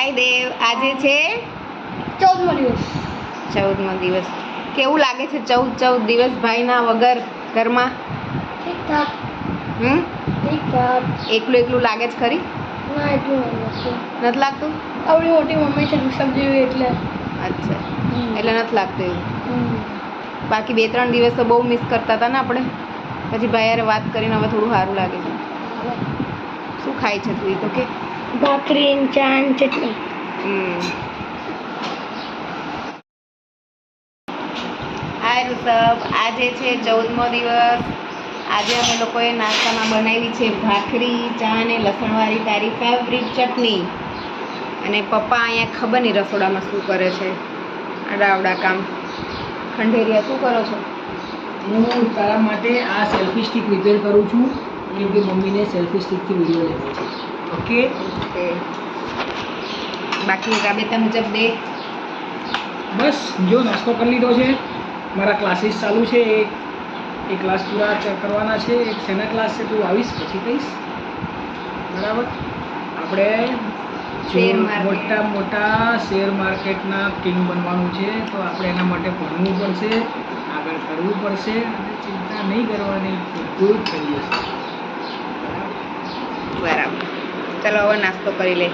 હાય દેવ, આજે છે 14મો દિવસ. 14મો દિવસ. કેવું લાગે છે 14 દિવસ ભાઈના વગર ઘરમાં? ઠીકઠાક. ઠીકઠાક. એકલું લાગે છે ખરી? ના, એટલું નથી લાગતું. આપણી મોટી મમ્મી છે ઋષભ જેવી એટલે. અચ્છા, એટલે નથી લાગતું એવું. હમ. બાકી 2-3 દિવસ તો બહુ મિસ કરતા હતા ને આપણે. પછી ભાઈ યાર વાત કરીને હવે થોડું સારું લાગે છે. શું ખાય છે તું? તો કે ભાખરી, ચા અને ચટણી. હાય ઋષભ, આજે છે 14મો દિવસ. આજે અમે લોકોએ નાસ્તામાં બનાવી છે ભાખરી, ચા અને લસણવાળી તારી ફેવરિટ ચટણી. અને પપ્પા અહીંયા ખબર નહીં રસોડામાં શું કરે છે. આડાવડા કામ. ખંડેરિયા શું કરો છો? હું તારા માટે આ સેલ્ફી સ્ટિક રિપેર કરું છું, કેમ કે મમ્મીને સેલ્ફી સ્ટિકથી વિડીયો લેવો છે. ઓકે. બાકી રાબેતા મુજબ દે. બસ જો નાસ્તો કરી લીધો છે. મારા ક્લાસીસ ચાલુ છે. એક ક્લાસ પૂરા કરવાના છે. એક શેના ક્લાસ છે તું આવીશ પછી કહીશ, બરાબર? આપણે મોટા શેર માર્કેટના કિંગ બનવાનું છે, તો આપણે એના માટે ભણવું પડશે, આગળ કરવું પડશે અને ચિંતા નહીં કરવાની, બધું જ થઈ જશે. બરાબર. ચલો હવે નાસ્તો કરી લે.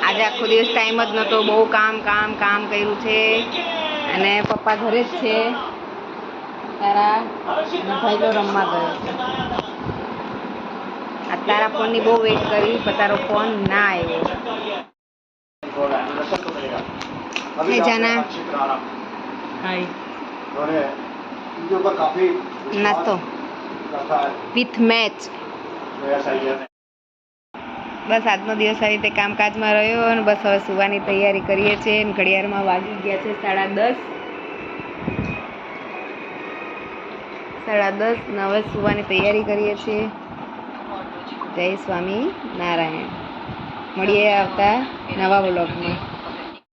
આજે આખો દિવસ ટાઈમ જ નહોતો, બહુ કામ કર્યું છે. અને પપ્પા ઘરે જ છે. તારા ભાઈ તો રમવા ગયો છે. આ તારા ફોનની બહુ વેઇટ કરી, પણ તારો ફોન ના આવ્યો. હે જાના, હાય. નાસ્તો વિથ મેચ. બસ આજનો દિવસ આવી રીતે કામકાજમાં રહ્યો અને બસ હવે સુવાની તૈયારી કરીએ છીએ. ઘડિયાળમાં વાગી ગયા છે 10:30. ને હવે સુવાની તૈયારી કરીએ છીએ. જય સ્વામી નારાયણ. મળીએ આવતા નવા વ્લોગમાં.